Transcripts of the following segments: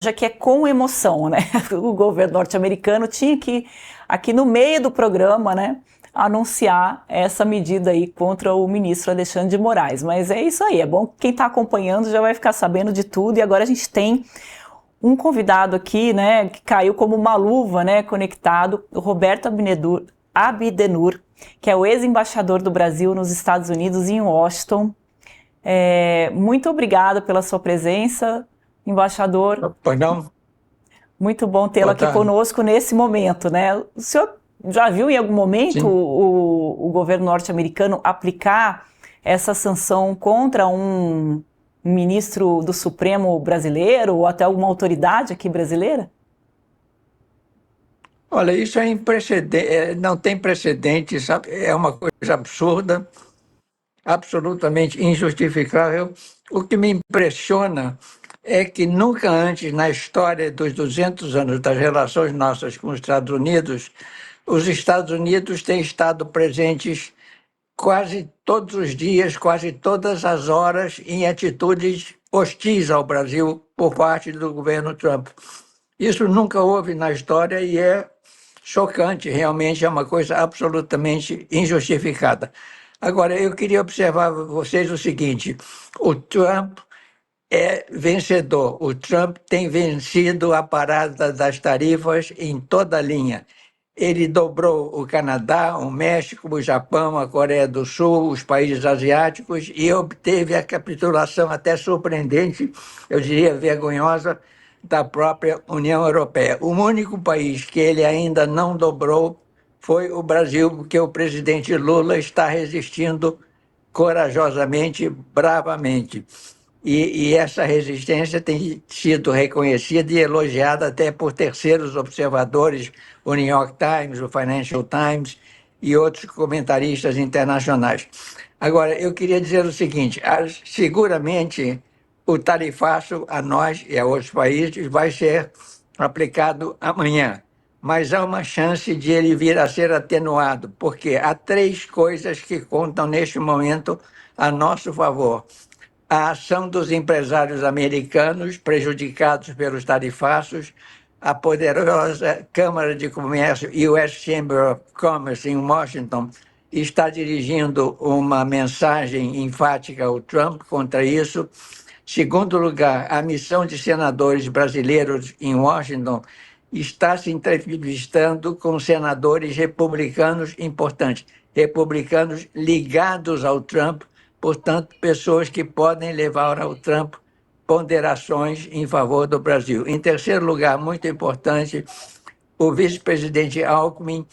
já que é com emoção, né? O governo norte-americano tinha que, aqui no meio do programa, né, anunciar essa medida aí contra o ministro Alexandre de Moraes. Mas é isso aí, é bom que quem está acompanhando já vai ficar sabendo de tudo. E agora a gente tem um convidado aqui, né, que caiu como uma luva, né, conectado, o Roberto Abdenur, que é o ex-embaixador do Brasil nos Estados Unidos, em Washington. Muito obrigada pela sua presença, embaixador. Pois não? Muito bom tê-lo Boa aqui tarde. conosco nesse momento, né? O senhor já viu em algum momento Sim. o governo norte-americano aplicar essa sanção contra um ministro do Supremo brasileiro ou até alguma autoridade aqui brasileira? Olha, isso é não tem precedente, sabe? É uma coisa absurda, absolutamente injustificável. O que me impressiona é que nunca antes na história dos 200 anos das relações nossas com os Estados Unidos têm estado presentes quase todos os dias, quase todas as horas, em atitudes hostis ao Brasil por parte do governo Trump. Isso nunca houve na história e é chocante, realmente é uma coisa absolutamente injustificada. Agora, eu queria observar vocês o seguinte: o Trump é vencedor. O Trump tem vencido a parada das tarifas em toda a linha. Ele dobrou o Canadá, o México, o Japão, a Coreia do Sul, os países asiáticos e obteve a capitulação até surpreendente, eu diria vergonhosa, da própria União Europeia. O único país que ele ainda não dobrou foi o Brasil, porque o presidente Lula está resistindo corajosamente, bravamente. E essa resistência tem sido reconhecida e elogiada até por terceiros observadores, o New York Times, o Financial Times e outros comentaristas internacionais. Agora, eu queria dizer o seguinte: seguramente o tarifaço a nós e a outros países vai ser aplicado amanhã, mas há uma chance de ele vir a ser atenuado, porque há três coisas que contam neste momento a nosso favor: a ação dos empresários americanos prejudicados pelos tarifaços, a poderosa Câmara de Comércio, US Chamber of Commerce, em Washington, está dirigindo uma mensagem enfática ao Trump contra isso. Segundo lugar, a missão de senadores brasileiros em Washington está se entrevistando com senadores republicanos importantes, republicanos ligados ao Trump, portanto, pessoas que podem levar ao Trump ponderações em favor do Brasil. Em terceiro lugar, muito importante, o vice-presidente Alckmin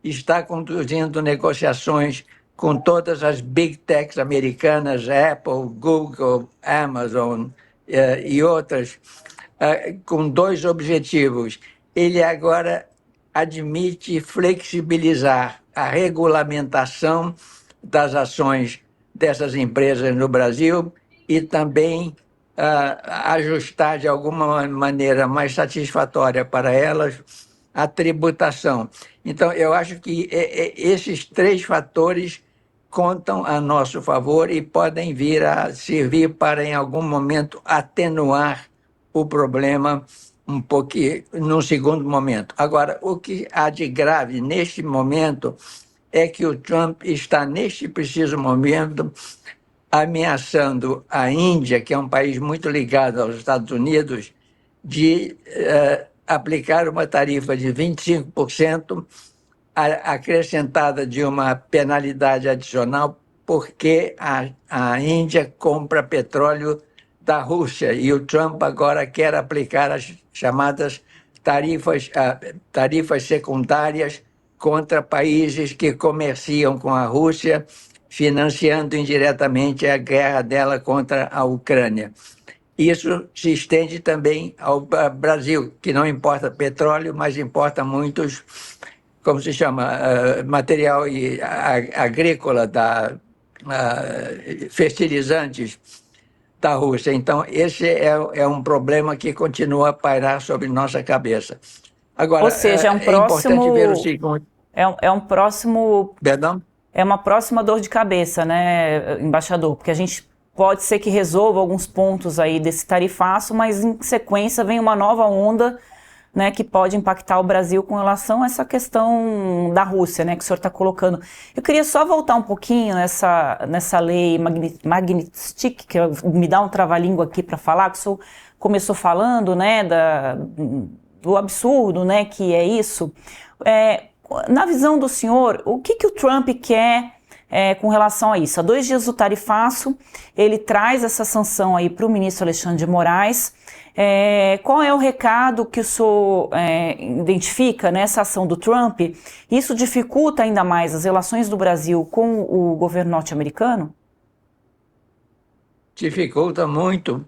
está conduzindo negociações com todas as big techs americanas, Apple, Google, Amazon e outras, com dois objetivos. Ele agora admite flexibilizar a regulamentação das ações dessas empresas no Brasil e também ajustar de alguma maneira mais satisfatória para elas a tributação. Então, eu acho que esses três fatores contam a nosso favor e podem vir a servir para, em algum momento, atenuar o problema um pouquinho, num segundo momento. Agora, o que há de grave neste momento é que o Trump está, neste preciso momento, ameaçando a Índia, que é um país muito ligado aos Estados Unidos, de aplicar uma tarifa de 25%, acrescentada de uma penalidade adicional, porque a Índia compra petróleo da Rússia e o Trump agora quer aplicar as chamadas tarifas secundárias contra países que comerciam com a Rússia, financiando indiretamente a guerra dela contra a Ucrânia. Isso se estende também ao Brasil, que não importa petróleo, mas importa muitos, como se chama, material agrícola, fertilizantes da Rússia. Então, esse é um problema que continua a pairar sobre nossa cabeça. Ou Agora, seja, é importante ver o seguinte. é um próximo, Perdão? é uma próxima dor de cabeça, né, embaixador? Porque a gente pode ser que resolva alguns pontos aí desse tarifaço, mas em sequência vem uma nova onda, né, que pode impactar o Brasil com relação a essa questão da Rússia, né, que o senhor está colocando. Eu queria só voltar um pouquinho nessa lei Magnitsky, que me dá um trava-língua aqui para falar, que o senhor começou falando, né, do absurdo, né, que é isso. Na visão do senhor, o que o Trump quer com relação a isso? Há 2 dias do tarifaço, ele traz essa sanção aí para o ministro Alexandre de Moraes. Qual é o recado que o senhor identifica nessa ação do Trump? Isso dificulta ainda mais as relações do Brasil com o governo norte-americano? Dificulta muito,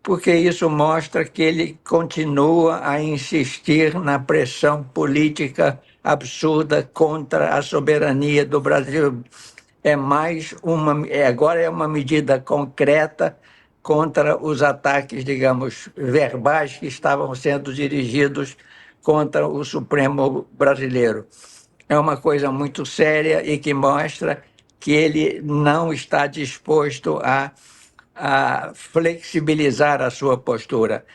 porque isso mostra que ele continua a insistir na pressão política absurda contra a soberania do Brasil. Agora é uma medida concreta contra os ataques, digamos, verbais que estavam sendo dirigidos contra o Supremo brasileiro. É uma coisa muito séria e que mostra que ele não está disposto a flexibilizar a sua postura.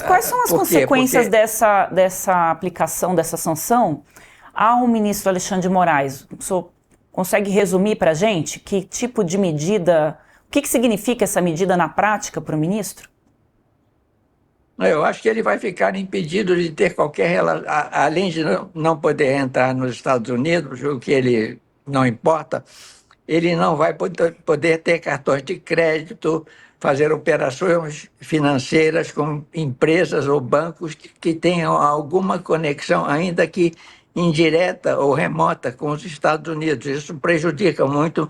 Quais são as consequências dessa aplicação, dessa sanção ao ministro Alexandre de Moraes? O senhor consegue resumir para a gente que tipo de medida, o que significa essa medida na prática para o ministro? Eu acho que ele vai ficar impedido de ter qualquer relação, além de não poder entrar nos Estados Unidos, o que ele não importa, ele não vai poder ter cartões de crédito, fazer operações financeiras com empresas ou bancos que tenham alguma conexão, ainda que indireta ou remota, com os Estados Unidos. Isso prejudica muito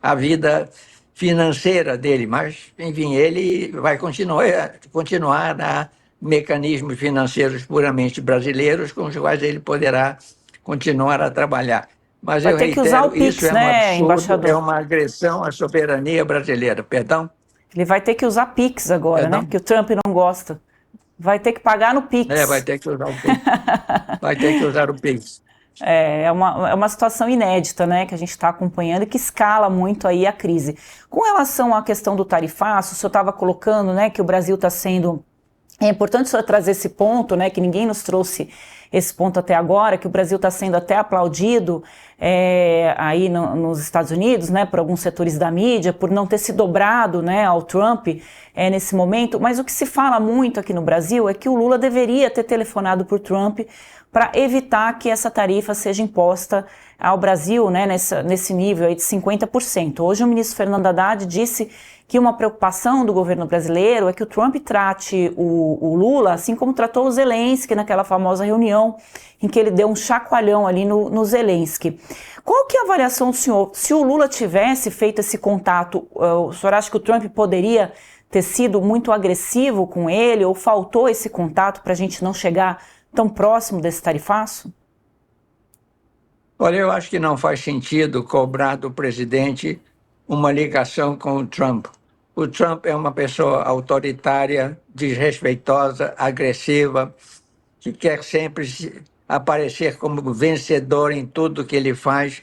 a vida financeira dele, mas, enfim, ele vai continuar a mecanismos financeiros puramente brasileiros com os quais ele poderá continuar a trabalhar. Mas Vai eu ter que usar o reitero, Pix, isso é um né, absurdo, embaixador? é uma agressão à soberania brasileira. Perdão? Ele vai ter que usar Pix agora, né? Perdão? Que o Trump não gosta. Vai ter que pagar no Vai Pix. ter que usar o Pix. Vai ter que usar o Pix. É uma situação inédita, né, que a gente está acompanhando e que escala muito aí a crise. Com relação à questão do tarifaço, o senhor estava colocando, né, que o Brasil está sendo... É importante o senhor trazer esse ponto, né, que ninguém nos trouxe esse ponto até agora, que o Brasil está sendo até aplaudido aí nos Estados Unidos, né, por alguns setores da mídia, por não ter se dobrado, né, ao Trump nesse momento. Mas o que se fala muito aqui no Brasil é que o Lula deveria ter telefonado para o Trump para evitar que essa tarifa seja imposta ao Brasil, né, nesse nível aí de 50%. Hoje o ministro Fernando Haddad disse que uma preocupação do governo brasileiro é que o Trump trate o Lula assim como tratou o Zelensky naquela famosa reunião em que ele deu um chacoalhão ali no Zelensky. Qual que é a avaliação do senhor? Se o Lula tivesse feito esse contato, o senhor acha que o Trump poderia ter sido muito agressivo com ele ou faltou esse contato para a gente não chegar tão próximo desse tarifaço? Olha, eu acho que não faz sentido cobrar do presidente uma ligação com o Trump. O Trump é uma pessoa autoritária, desrespeitosa, agressiva, que quer sempre aparecer como vencedor em tudo que ele faz.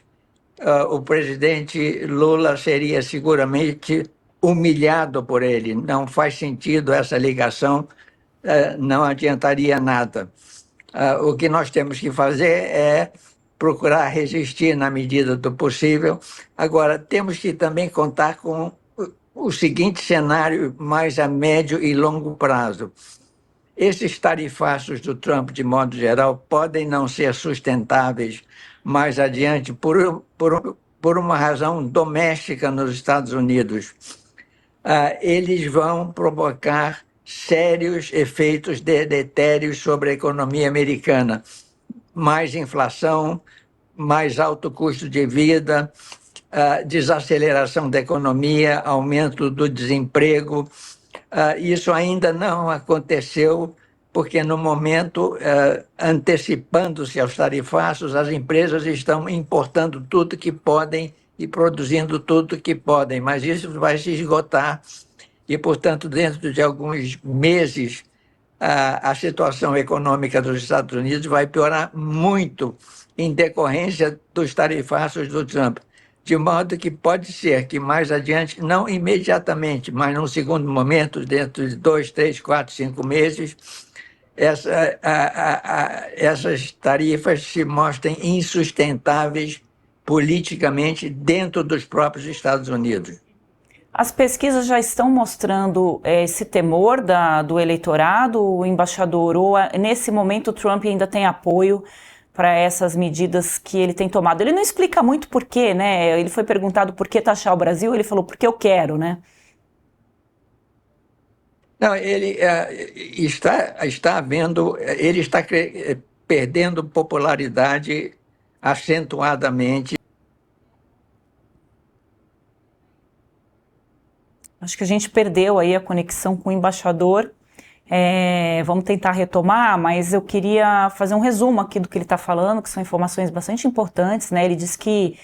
O presidente Lula seria seguramente humilhado por ele. Não faz sentido essa ligação, não adiantaria nada. O que nós temos que fazer é procurar resistir na medida do possível. Agora, temos que também contar com o seguinte cenário mais a médio e longo prazo. Esses tarifaços do Trump, de modo geral, podem não ser sustentáveis mais adiante por uma razão doméstica nos Estados Unidos. Eles vão provocar sérios efeitos deletérios sobre a economia americana. Mais inflação, mais alto custo de vida, desaceleração da economia, aumento do desemprego. Isso ainda não aconteceu, porque no momento, antecipando-se aos tarifaços, as empresas estão importando tudo que podem e produzindo tudo que podem, mas isso vai se esgotar e, portanto, dentro de alguns meses, a situação econômica dos Estados Unidos vai piorar muito em decorrência dos tarifaços do Trump. de modo que pode ser que mais adiante, não imediatamente, mas num segundo momento, dentro de 2, 3, 4, 5 meses, essas tarifas se mostrem insustentáveis politicamente dentro dos próprios Estados Unidos. As pesquisas já estão mostrando esse temor do eleitorado, embaixador, ou nesse momento o Trump ainda tem apoio para essas medidas que ele tem tomado? Ele não explica muito por quê, né? Ele foi perguntado por que taxar o Brasil, ele falou porque eu quero, né? Não, ele está vendo, ele está perdendo popularidade acentuadamente. Acho que a gente perdeu aí a conexão com o embaixador. Vamos tentar retomar, mas eu queria fazer um resumo aqui do que ele está falando, que são informações bastante importantes, né? Ele diz que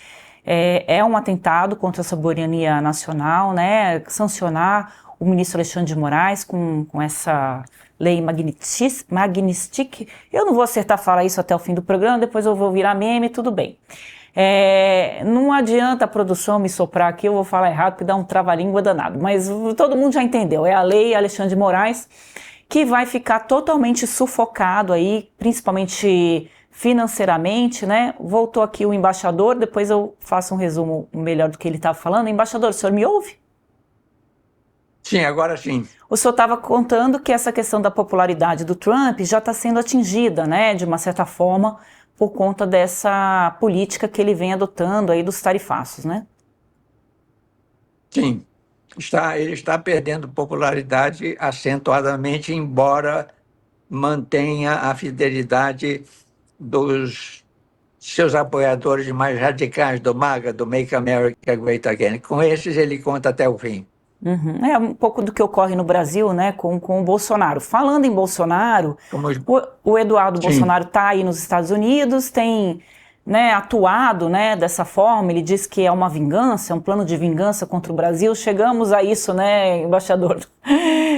é um atentado contra a soberania nacional, né? Sancionar o ministro Alexandre de Moraes com essa lei Magnitsky. Eu não vou acertar falar isso até o fim do programa, depois eu vou virar meme, tudo bem. Não adianta a produção me soprar aqui, eu vou falar errado porque dá um trava-língua danado, mas todo mundo já entendeu, é a lei Alexandre de Moraes que vai ficar totalmente sufocado aí, principalmente financeiramente, né? Voltou aqui o embaixador, depois eu faço um resumo melhor do que ele estava falando. Embaixador, o senhor me ouve? Sim, agora sim. O senhor estava contando que essa questão da popularidade do Trump já está sendo atingida, né, de uma certa forma, por conta dessa política que ele vem adotando aí dos tarifaços, né? Sim, ele está perdendo popularidade acentuadamente, embora mantenha a fidelidade dos seus apoiadores mais radicais do MAGA, do Make America Great Again. Com esses ele conta até o fim. Uhum. É um pouco do que ocorre no Brasil, né, com o Bolsonaro. Falando em Bolsonaro, o Eduardo Sim. Bolsonaro está aí nos Estados Unidos, tem, né, atuado, né, dessa forma. Ele diz que é uma vingança, é um plano de vingança contra o Brasil. Chegamos a isso, né, embaixador?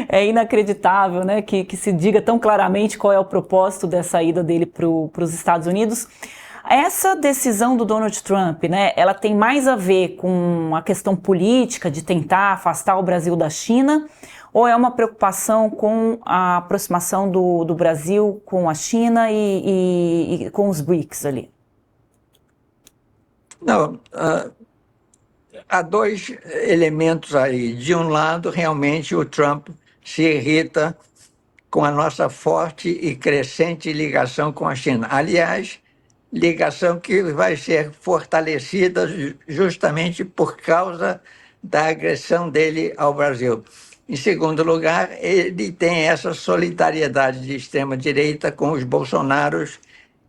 É inacreditável, né, que se diga tão claramente qual é o propósito dessa ida dele para os Estados Unidos. Essa decisão do Donald Trump, né, ela tem mais a ver com a questão política de tentar afastar o Brasil da China, ou é uma preocupação com a aproximação do Brasil com a China e com os BRICS ali? Não, há dois elementos aí. De um lado, realmente o Trump se irrita com a nossa forte e crescente ligação com a China. Aliás, ligação que vai ser fortalecida justamente por causa da agressão dele ao Brasil. Em segundo lugar, ele tem essa solidariedade de extrema-direita com os Bolsonaros,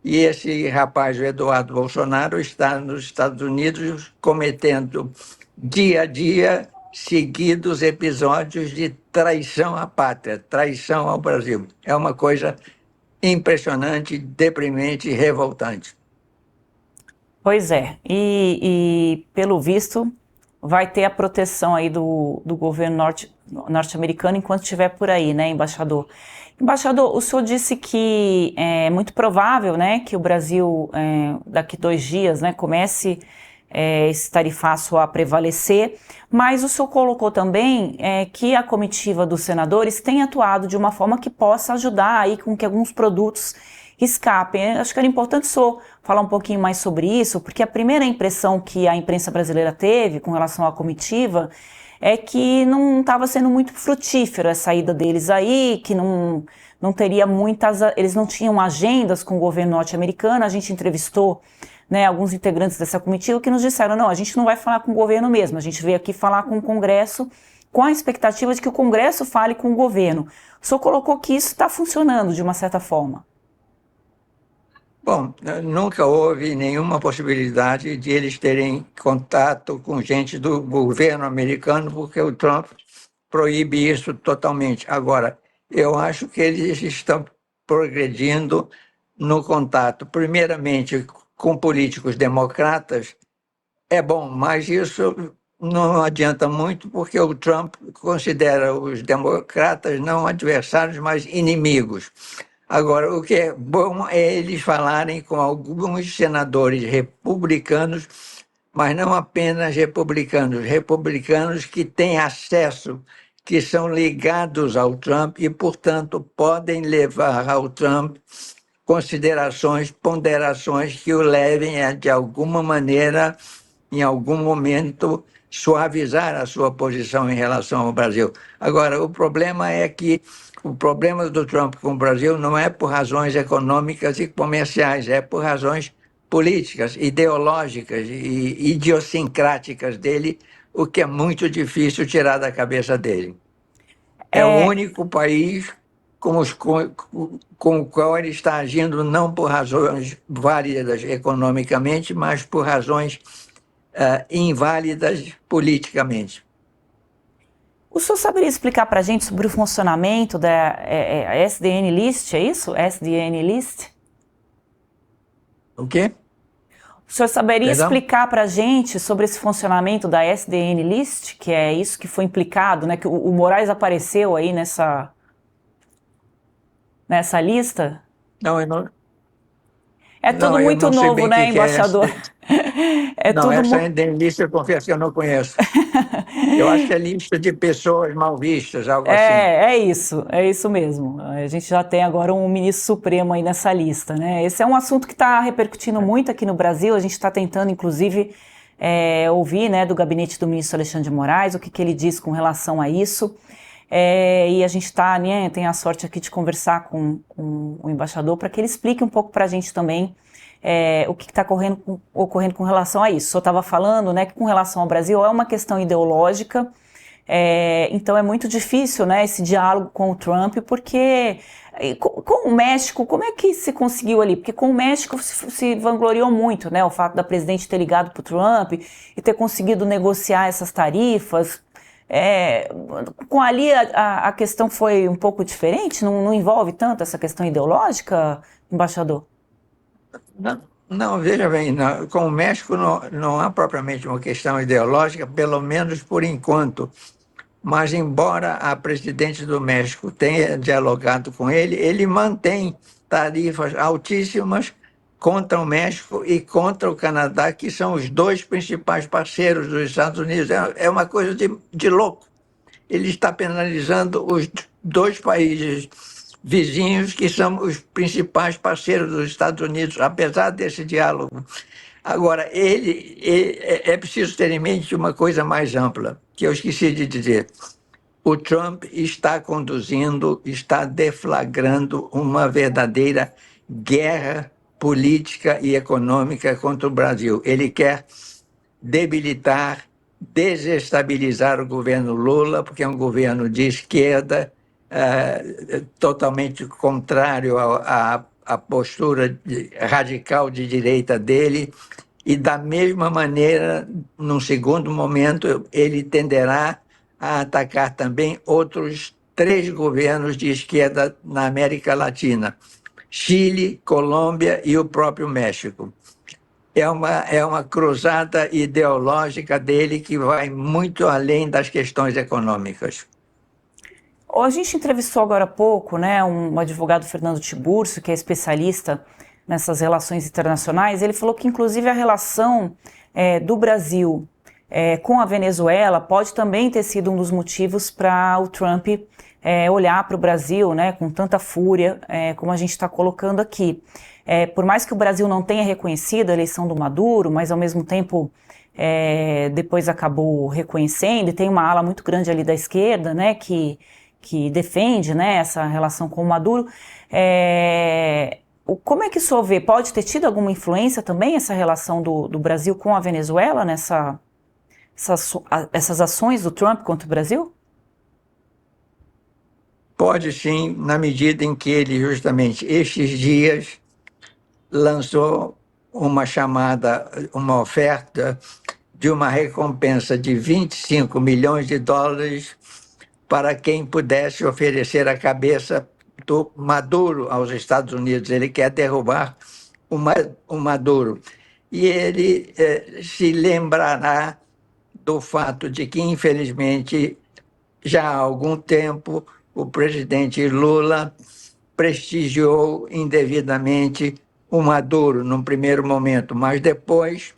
e esse rapaz, o Eduardo Bolsonaro, está nos Estados Unidos cometendo dia a dia seguidos episódios de traição à pátria, traição ao Brasil. É uma coisa impressionante, deprimente e revoltante. Pois é, e pelo visto vai ter a proteção aí do governo norte-americano enquanto estiver por aí, né, embaixador? Embaixador, o senhor disse que é muito provável, né, que o Brasil daqui 2 dias, né, comece esse tarifaço a prevalecer, mas o senhor colocou também que a comitiva dos senadores tem atuado de uma forma que possa ajudar aí com que alguns produtos escapem. Acho que era importante o senhor falar um pouquinho mais sobre isso, porque a primeira impressão que a imprensa brasileira teve com relação à comitiva é que não estava sendo muito frutífero essa ida deles aí, que não teria muitas, eles não tinham agendas com o governo norte-americano. A gente entrevistou, né, alguns integrantes dessa comitiva que nos disseram, não, a gente não vai falar com o governo mesmo, a gente veio aqui falar com o Congresso, com a expectativa de que o Congresso fale com o governo. O senhor colocou que isso está funcionando de uma certa forma. Bom, nunca houve nenhuma possibilidade de eles terem contato com gente do governo americano, porque o Trump proíbe isso totalmente. Agora, eu acho que eles estão progredindo no contato, primeiramente com políticos democratas. É bom, mas isso não adianta muito, porque o Trump considera os democratas não adversários, mas inimigos. Agora, o que é bom é eles falarem com alguns senadores republicanos mas não apenas republicanos, republicanos que têm acesso, que são ligados ao Trump e, portanto, podem levar ao Trump considerações, ponderações que o levem a, de alguma maneira, em algum momento, suavizar a sua posição em relação ao Brasil. Agora, o problema é que o problema do Trump com o Brasil não é por razões econômicas e comerciais, é por razões políticas, ideológicas e idiosincráticas dele, o que é muito difícil tirar da cabeça dele. É o É, único país com o qual ele está agindo não por razões válidas economicamente, mas por razões inválidas politicamente. o senhor saberia explicar para a gente sobre o funcionamento da SDN List, é isso? SDN List? O quê? O senhor saberia Perdão? explicar para a gente sobre esse funcionamento da SDN List, que é isso que foi implicado, né? Que o Moraes apareceu aí nessa lista? Não, É tudo eu muito não sei novo, bem o né, que é embaixador? essa. É Não, tudo. essa indeniista eu confesso que eu não conheço. Eu acho que é lista de pessoas mal vistas, algo assim. É isso mesmo. A gente já tem agora um ministro supremo aí nessa lista, né? Esse é um assunto que está repercutindo muito aqui no Brasil. A gente está tentando, inclusive, ouvir, né, do gabinete do ministro Alexandre de Moraes o que ele diz com relação a isso. E a gente está, né, tem a sorte aqui de conversar com o embaixador para que ele explique um pouco para a gente também o que está ocorrendo com relação a isso. O senhor estava falando, né, que com relação ao Brasil é uma questão ideológica. Então é muito difícil, né, esse diálogo com o Trump, porque com o México, como é que se conseguiu ali? Porque com o México se vangloriou muito, né, o fato da presidente ter ligado para o Trump e ter conseguido negociar essas tarifas. Com ali a questão foi um pouco diferente? Não envolve tanto essa questão ideológica, embaixador? Não, não, veja bem, com o México não há propriamente uma questão ideológica, pelo menos por enquanto. Mas, embora a presidente do México tenha dialogado com ele, ele mantém tarifas altíssimas contra o México e contra o Canadá, que são os dois principais parceiros dos Estados Unidos. É uma coisa de louco. Ele está penalizando os dois países vizinhos, que são os principais parceiros dos Estados Unidos, apesar desse diálogo. Agora, é preciso ter em mente uma coisa mais ampla, que eu esqueci de dizer. O Trump está conduzindo, está deflagrando uma verdadeira guerra política e econômica contra o Brasil. Ele quer debilitar, desestabilizar o governo Lula, porque é um governo de esquerda, totalmente contrário à postura radical de direita dele, e da mesma maneira, num segundo momento, ele tenderá a atacar também outros três governos de esquerda na América Latina: Chile, Colômbia e o próprio México. É uma cruzada ideológica dele que vai muito além das questões econômicas. A gente entrevistou agora há pouco, né, um advogado, Fernando Tiburcio, que é especialista nessas relações internacionais. Ele falou que, inclusive, a relação do Brasil com a Venezuela pode também ter sido um dos motivos para o Trump olhar para o Brasil, né, com tanta fúria, como a gente está colocando aqui. Por mais que o Brasil não tenha reconhecido a eleição do Maduro, mas ao mesmo tempo depois acabou reconhecendo, e tem uma ala muito grande ali da esquerda, né, que defende, né, essa relação com o Maduro. Como é que o senhor vê? Pode ter tido alguma influência também essa relação do Brasil com a Venezuela essas ações do Trump contra o Brasil? Pode sim, na medida em que ele, justamente, estes dias, lançou uma chamada, uma oferta de uma recompensa de 25 milhões de dólares para quem pudesse oferecer a cabeça do Maduro aos Estados Unidos. Ele quer derrubar o Maduro. E ele se lembrará do fato de que, infelizmente, já há algum tempo, o presidente Lula prestigiou indevidamente o Maduro num primeiro momento, mas depois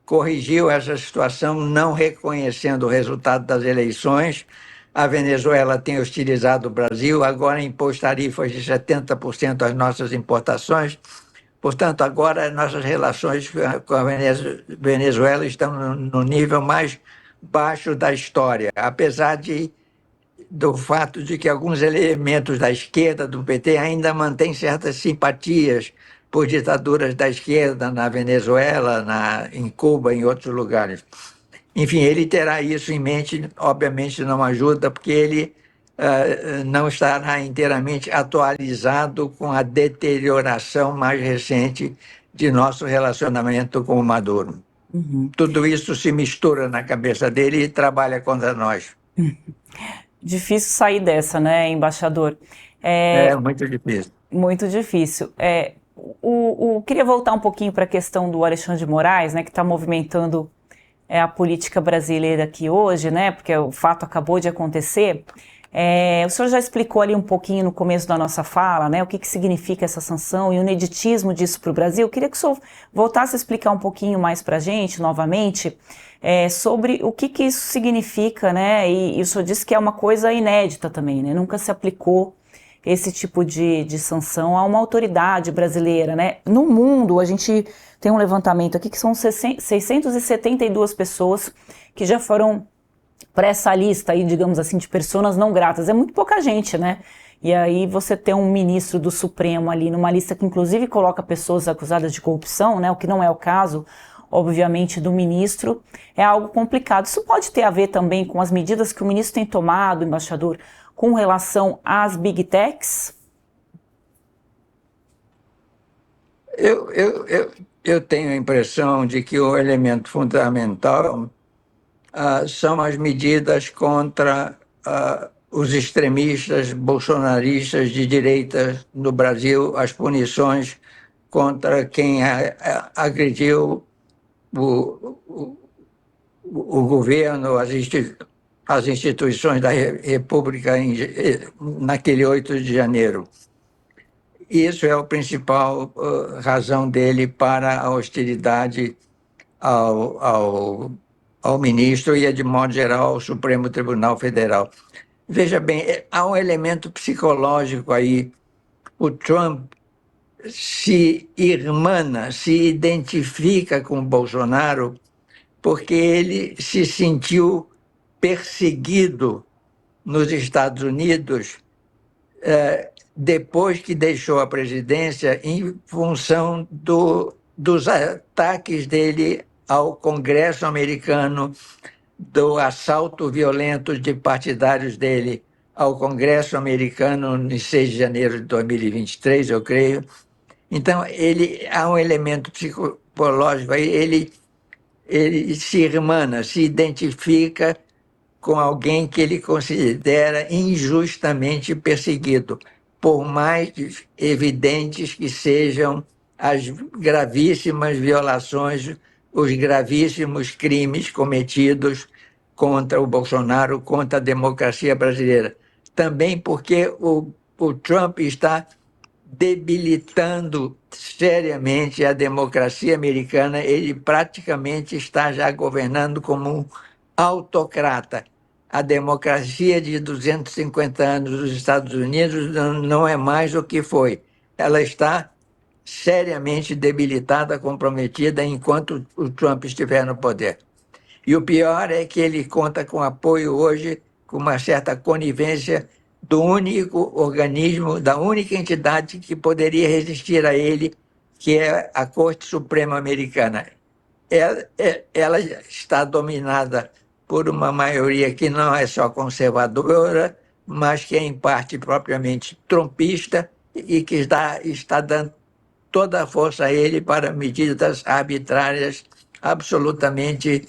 corrigiu essa situação, não reconhecendo o resultado das eleições. A Venezuela tem hostilizado o Brasil, agora impôs tarifas de 70% às nossas importações. Portanto, agora nossas relações com a Venezuela estão no nível mais baixo da história, apesar do fato de que alguns elementos da esquerda do PT ainda mantêm certas simpatias por ditaduras da esquerda na Venezuela, em Cuba, em outros lugares. Enfim, ele terá isso em mente, obviamente não ajuda, porque ele não estará inteiramente atualizado com a deterioração mais recente de nosso relacionamento com o Maduro. Uhum. Tudo isso se mistura na cabeça dele e trabalha contra nós. Difícil sair dessa, né, embaixador? É muito difícil. Muito difícil. Queria voltar um pouquinho para a questão do Alexandre de Moraes, né, que está movimentando a política brasileira aqui hoje, né, porque o fato acabou de acontecer. O senhor já explicou ali um pouquinho no começo da nossa fala, né, o que significa essa sanção e o ineditismo disso para o Brasil. Eu queria que o senhor voltasse a explicar um pouquinho mais para a gente, novamente, sobre o que isso significa, né, e o senhor disse que é uma coisa inédita também, né, nunca se aplicou esse tipo de sanção a uma autoridade brasileira, né. No mundo, a gente tem um levantamento aqui que são 672 pessoas que já foram para essa lista aí, digamos assim, de pessoas não gratas. É muito pouca gente, né? E aí você ter um ministro do Supremo ali numa lista que inclusive coloca pessoas acusadas de corrupção, né? O que não é o caso, obviamente, do ministro, é algo complicado. Isso pode ter a ver também com as medidas que o ministro tem tomado, embaixador, com relação às Big Techs? Eu tenho a impressão de que o elemento fundamental são as medidas contra os extremistas bolsonaristas de direita no Brasil, as punições contra quem agrediu o governo, as instituições da República naquele 8 de janeiro. Isso é a principal razão dele para a hostilidade ao ministro e, de modo geral, ao Supremo Tribunal Federal. Veja bem, há um elemento psicológico aí. O Trump se irmana, se identifica com o Bolsonaro porque ele se sentiu perseguido nos Estados Unidos depois que deixou a presidência em função dos ataques dele ao Congresso americano, do assalto violento de partidários dele ao Congresso americano em 6 de janeiro de 2023, eu creio. Então, há um elemento psicológico aí, ele se irmana, se identifica com alguém que ele considera injustamente perseguido, por mais evidentes que sejam as gravíssimas violações, os gravíssimos crimes cometidos contra o Bolsonaro, contra a democracia brasileira. Também porque o Trump está debilitando seriamente a democracia americana, ele praticamente está já governando como um autocrata. A democracia de 250 anos dos Estados Unidos não é mais o que foi. Ela está seriamente debilitada, comprometida enquanto o Trump estiver no poder. E o pior é que ele conta com apoio hoje, com uma certa conivência do único organismo, da única entidade que poderia resistir a ele, que é a Corte Suprema Americana. Ela está dominada por uma maioria que não é só conservadora, mas que é em parte propriamente trumpista e que está dando toda a força a ele para medidas arbitrárias absolutamente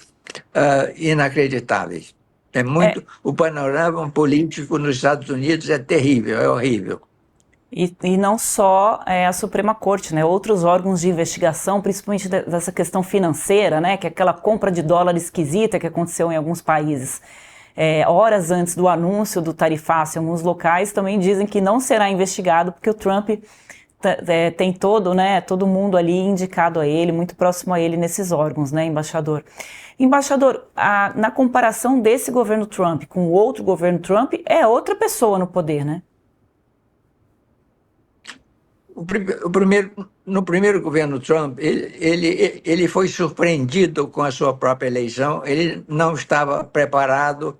inacreditáveis. O panorama político nos Estados Unidos é terrível, é horrível. E não só a Suprema Corte, né? Outros órgãos de investigação, principalmente dessa questão financeira, né? Que é aquela compra de dólar esquisita que aconteceu em alguns países. Horas antes do anúncio do tarifaço em alguns locais, também dizem que não será investigado porque o Trump tem todo mundo ali indicado a ele, muito próximo a ele nesses órgãos, né, embaixador? Embaixador, na comparação desse governo Trump com o outro governo Trump, é outra pessoa no poder, né? No primeiro governo Trump, ele foi surpreendido com a sua própria eleição, ele não estava preparado,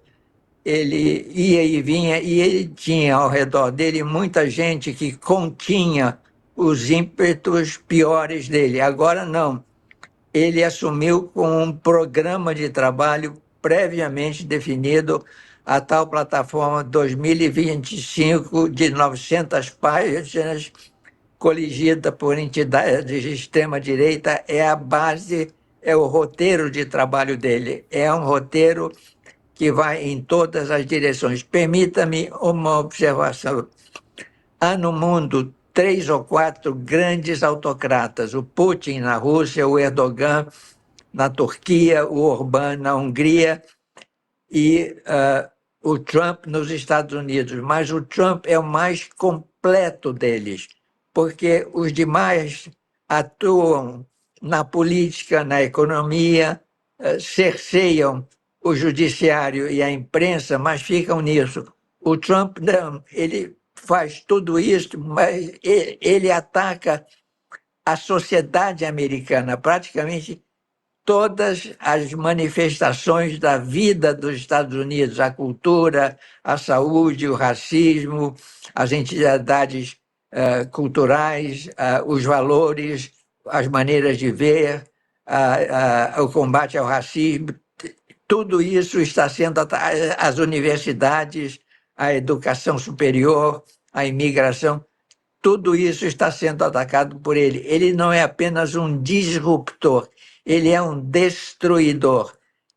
ele ia e vinha, e ele tinha ao redor dele muita gente que continha os ímpetos piores dele. Agora não. Ele assumiu com um programa de trabalho previamente definido, a tal plataforma 2025 de 900 páginas, coligida por entidades de extrema-direita, é a base, é o roteiro de trabalho dele. É um roteiro que vai em todas as direções. Permita-me uma observação. Há no mundo 3 ou 4 grandes autocratas: o Putin na Rússia, o Erdogan na Turquia, o Orbán na Hungria e o Trump nos Estados Unidos. Mas o Trump é o mais completo deles, porque os demais atuam na política, na economia, cerceiam o judiciário e a imprensa, mas ficam nisso. O Trump, não, ele faz tudo isso, mas ele ataca a sociedade americana, praticamente todas as manifestações da vida dos Estados Unidos, a cultura, a saúde, o racismo, as entidades culturais, os valores, as maneiras de ver, o combate ao racismo, tudo isso está sendo as universidades, a educação superior, a imigração, tudo isso está sendo atacado por ele. Ele não é apenas um disruptor, ele é um destruidor.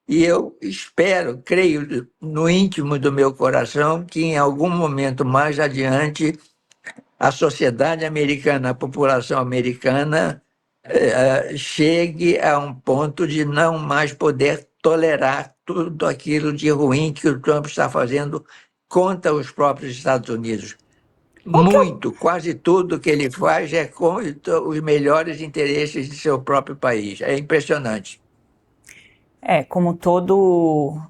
E eu espero, creio no íntimo do meu coração, que em algum momento mais adiante a sociedade americana, a população americana, chegue a um ponto de não mais poder tolerar tudo aquilo de ruim que o Trump está fazendo contra os próprios Estados Unidos. Qual que é o Quase tudo que ele faz é contra os melhores interesses de seu próprio país. É impressionante. Como todo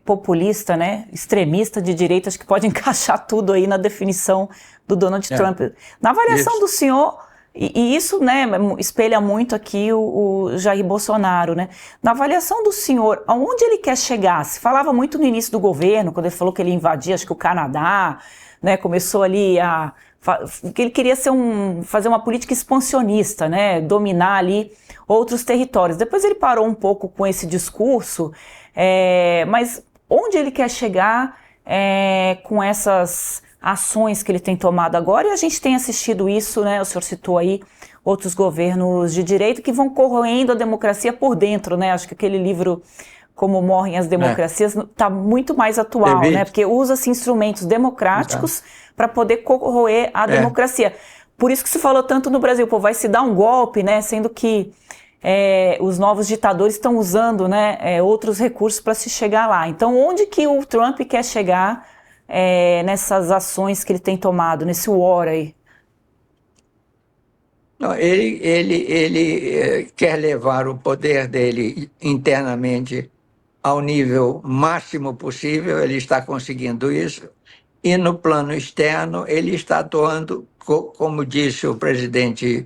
populista, né, extremista de direita, acho que pode encaixar tudo aí na definição do Donald Trump. Na avaliação Isso. do senhor, e isso, né, espelha muito aqui o Jair Bolsonaro, né? Na avaliação do senhor, aonde ele quer chegar? Se falava muito no início do governo, quando ele falou que ele invadia, acho que o Canadá, né, começou ali que ele queria fazer uma política expansionista, né, dominar ali outros territórios. Depois ele parou um pouco com esse discurso, mas onde ele quer chegar com essas ações que ele tem tomado agora? E a gente tem assistido isso, né, o senhor citou aí outros governos de direita que vão corroendo a democracia por dentro, né? Acho que aquele livro Como Morrem as Democracias está muito mais atual, né? Porque usa-se instrumentos democráticos para poder corroer a democracia. Por isso que se falou tanto no Brasil, pô, vai se dar um golpe, né? Sendo que os novos ditadores estão usando, né, outros recursos para se chegar lá. Então, onde que o Trump quer chegar nessas ações que ele tem tomado, nesse war aí? Não, ele quer levar o poder dele internamente ao nível máximo possível, ele está conseguindo isso, e no plano externo ele está atuando, como disse o presidente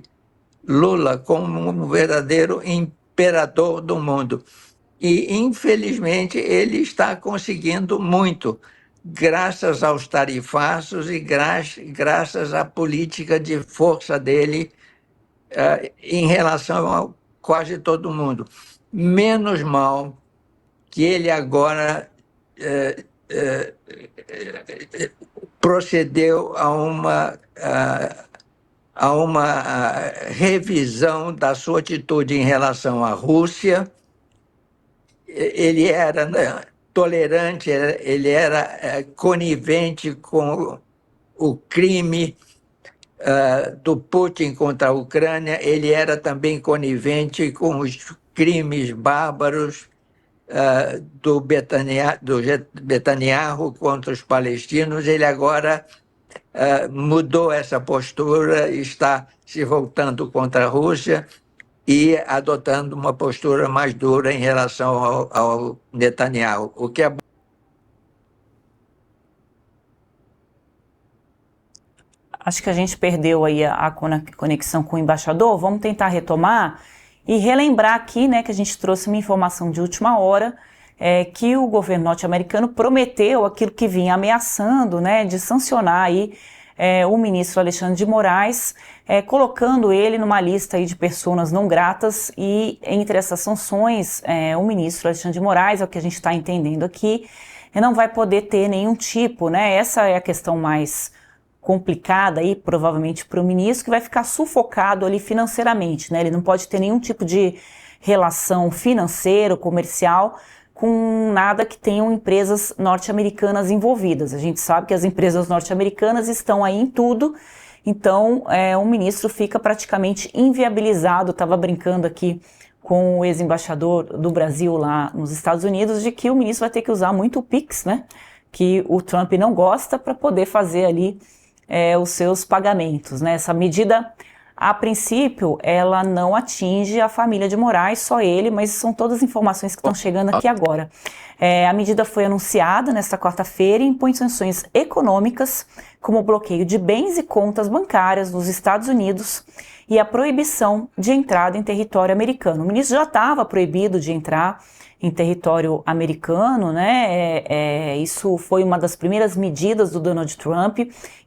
Lula, como um verdadeiro imperador do mundo. E, infelizmente, ele está conseguindo muito, graças aos tarifaços e graças à política de força dele em relação a quase todo mundo. Menos mal que ele agora procedeu a uma revisão da sua atitude em relação à Rússia. Ele era, né, tolerante, ele era conivente com o crime do Putin contra a Ucrânia, ele era também conivente com os crimes bárbaros do Netanyahu contra os palestinos. Ele agora mudou essa postura, está se voltando contra a Rússia e adotando uma postura mais dura em relação ao Netanyahu, o que é. Acho que a gente perdeu aí a conexão com o embaixador. Vamos tentar retomar e relembrar aqui, né, que a gente trouxe uma informação de última hora, que o governo norte-americano prometeu aquilo que vinha ameaçando, né, de sancionar aí o ministro Alexandre de Moraes, colocando ele numa lista aí de pessoas não gratas, e entre essas sanções, o ministro Alexandre de Moraes, é o que a gente está entendendo aqui, não vai poder ter nenhum tipo, né, essa é a questão mais complicada aí, provavelmente para o ministro, que vai ficar sufocado ali financeiramente, né? Ele não pode ter nenhum tipo de relação financeira, comercial, com nada que tenham empresas norte-americanas envolvidas. A gente sabe que as empresas norte-americanas estão aí em tudo, então o ministro fica praticamente inviabilizado. Estava brincando aqui com o ex-embaixador do Brasil lá nos Estados Unidos, de que o ministro vai ter que usar muito o Pix, né? Que o Trump não gosta, para poder fazer ali os seus pagamentos, né? Essa medida, a princípio, ela não atinge a família de Moraes, só ele, mas são todas informações que estão chegando aqui agora. A medida foi anunciada nesta quarta-feira e impõe sanções econômicas, como o bloqueio de bens e contas bancárias nos Estados Unidos e a proibição de entrada em território americano. O ministro já estava proibido de entrar em território americano, né? Isso foi uma das primeiras medidas do Donald Trump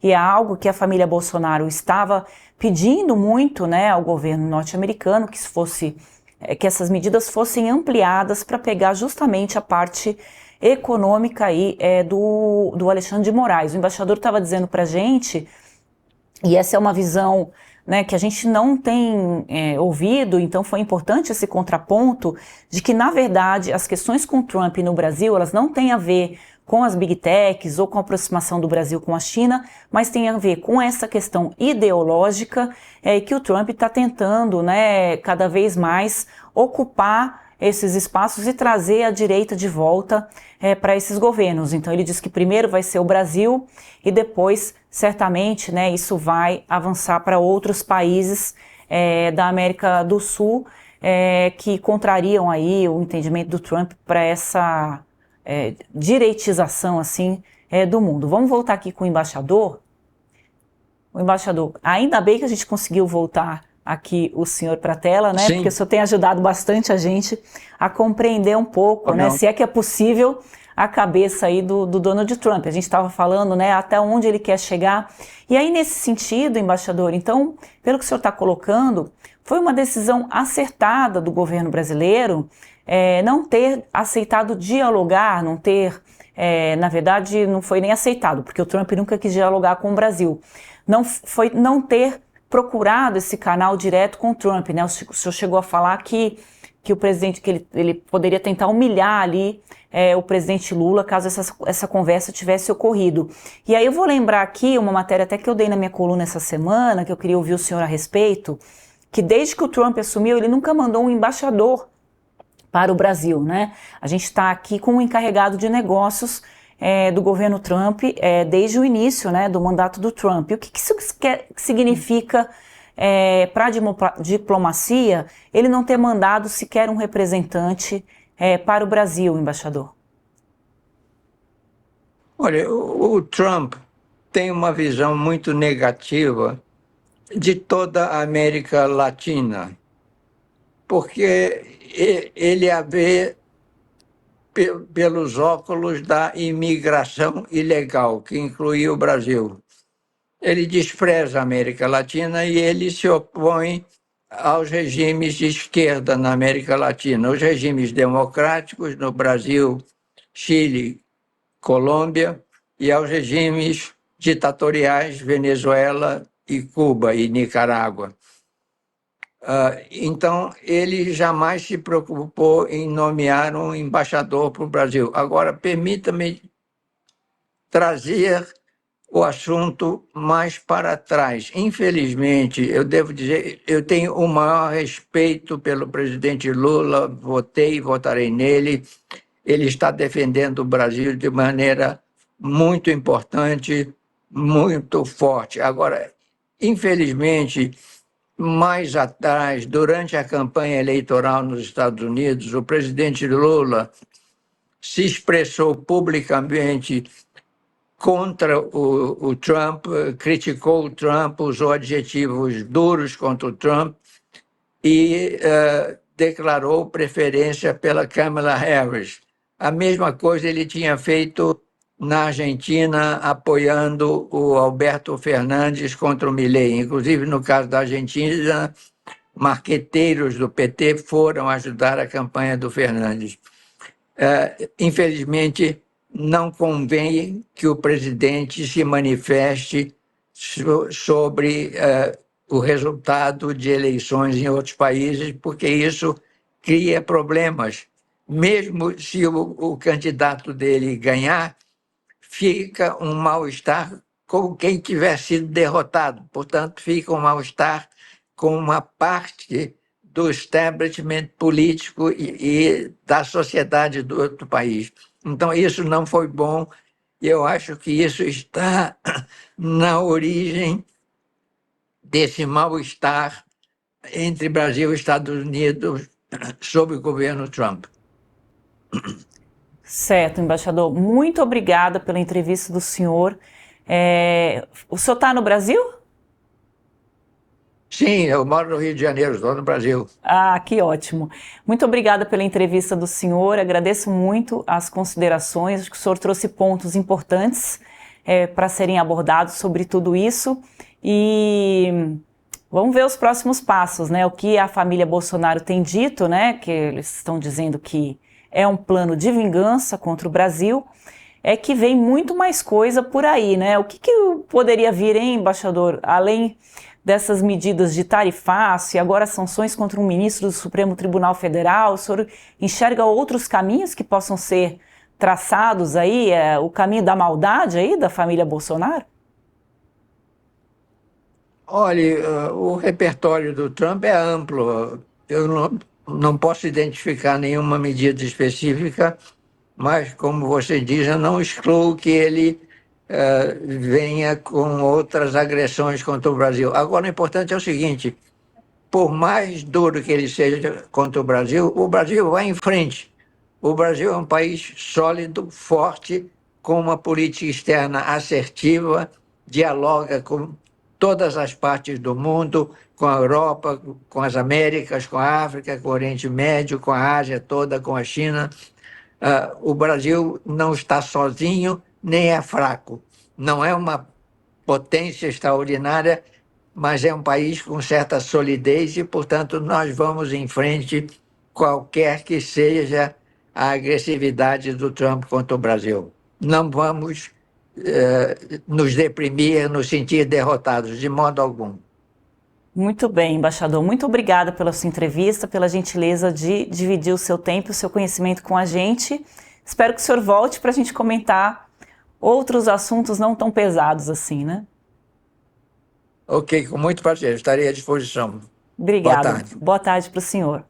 e é algo que a família Bolsonaro estava pedindo muito, né, ao governo norte-americano, que essas medidas fossem ampliadas para pegar justamente a parte econômica aí do Alexandre de Moraes. O embaixador estava dizendo para a gente, e essa é uma visão, né, que a gente não tem ouvido, então foi importante esse contraponto de que, na verdade, as questões com Trump no Brasil, elas não têm a ver com as Big Techs ou com a aproximação do Brasil com a China, mas tem a ver com essa questão ideológica que o Trump está tentando, né, cada vez mais ocupar esses espaços e trazer a direita de volta para esses governos. Então ele diz que primeiro vai ser o Brasil e depois, certamente, né, isso vai avançar para outros países da América do Sul que contrariam aí o entendimento do Trump para essa direitização assim do mundo. Vamos voltar aqui com o embaixador. O embaixador, ainda bem que a gente conseguiu voltar aqui o senhor para a tela, né? Sim. Porque o senhor tem ajudado bastante a gente a compreender um pouco, né? Se é que é possível a cabeça aí do Donald Trump. A gente estava falando, né, até onde ele quer chegar. E aí, nesse sentido, embaixador, então, pelo que o senhor está colocando, foi uma decisão acertada do governo brasileiro não ter aceitado dialogar, não ter, na verdade, não foi nem aceitado, porque o Trump nunca quis dialogar com o Brasil. Não ter procurado esse canal direto com o Trump, né? O senhor chegou a falar que o presidente, que ele poderia tentar humilhar ali o presidente Lula, caso essa conversa tivesse ocorrido. E aí eu vou lembrar aqui uma matéria até que eu dei na minha coluna essa semana, que eu queria ouvir o senhor a respeito, que desde que o Trump assumiu, ele nunca mandou um embaixador para o Brasil, né? A gente está aqui com um encarregado de negócios do governo Trump desde o início, né, do mandato do Trump. E o que isso significa para a diplomacia ele não ter mandado sequer um representante para o Brasil, embaixador? Olha, o Trump tem uma visão muito negativa de toda a América Latina, porque ele a vê pelos óculos da imigração ilegal, que inclui o Brasil. Ele despreza a América Latina e ele se opõe aos regimes de esquerda na América Latina, os regimes democráticos no Brasil, Chile, Colômbia, e aos regimes ditatoriais, Venezuela e Cuba e Nicarágua. Então, ele jamais se preocupou em nomear um embaixador para o Brasil. Agora, permita-me trazer o assunto mais para trás. Infelizmente, eu devo dizer, eu tenho o maior respeito pelo presidente Lula, votei e votarei nele. Ele está defendendo o Brasil de maneira muito importante muito forte. Agora, infelizmente, mais atrás, durante a campanha eleitoral nos Estados Unidos, o presidente Lula se expressou publicamente contra o Trump, criticou o Trump, usou adjetivos duros contra o Trump e declarou preferência pela Kamala Harris. A mesma coisa ele tinha feito na Argentina, apoiando o Alberto Fernandes contra o Milei. Inclusive, no caso da Argentina, marqueteiros do PT foram ajudar a campanha do Fernandes. Infelizmente, não convém que o presidente se manifeste sobre o resultado de eleições em outros países, porque isso cria problemas. Mesmo se o candidato dele ganhar, fica um mal-estar com quem tiver sido derrotado. Portanto, fica um mal-estar com uma parte do establishment político e da sociedade do outro país. Então, isso não foi bom, e eu acho que isso está na origem desse mal-estar entre Brasil e Estados Unidos sob o governo Trump. Certo, embaixador. Muito obrigada pela entrevista do senhor. O senhor está no Brasil? Sim, eu moro no Rio de Janeiro, estou no Brasil. Ah, que ótimo. Muito obrigada pela entrevista do senhor. Agradeço muito as considerações. Acho que o senhor trouxe pontos importantes para serem abordados sobre tudo isso. E vamos ver os próximos passos, né? O que a família Bolsonaro tem dito, né? Que eles estão dizendo que é um plano de vingança contra o Brasil. É que vem muito mais coisa por aí, né? O que poderia vir, hein, embaixador? Além dessas medidas de tarifaço e agora sanções contra um ministro do Supremo Tribunal Federal, o senhor enxerga outros caminhos que possam ser traçados aí, o caminho da maldade aí da família Bolsonaro? Olha, o repertório do Trump é amplo. Eu não posso identificar nenhuma medida específica, mas, como você diz, eu não excluo que ele venha com outras agressões contra o Brasil. Agora, o importante é o seguinte: por mais duro que ele seja contra o Brasil vai em frente. O Brasil é um país sólido, forte, com uma política externa assertiva, dialoga com todas as partes do mundo, com a Europa, com as Américas, com a África, com o Oriente Médio, com a Ásia toda, com a China. O Brasil não está sozinho, nem é fraco. Não é uma potência extraordinária, mas é um país com certa solidez e, portanto, nós vamos em frente, qualquer que seja a agressividade do Trump contra o Brasil. Não vamos nos deprimir, nos sentir derrotados, de modo algum. Muito bem, embaixador. Muito obrigada pela sua entrevista, pela gentileza de dividir o seu tempo e o seu conhecimento com a gente. Espero que o senhor volte para a gente comentar outros assuntos não tão pesados assim, né? Ok, com muito prazer, estarei à disposição. Boa Obrigada. tarde. Boa tarde para o senhor.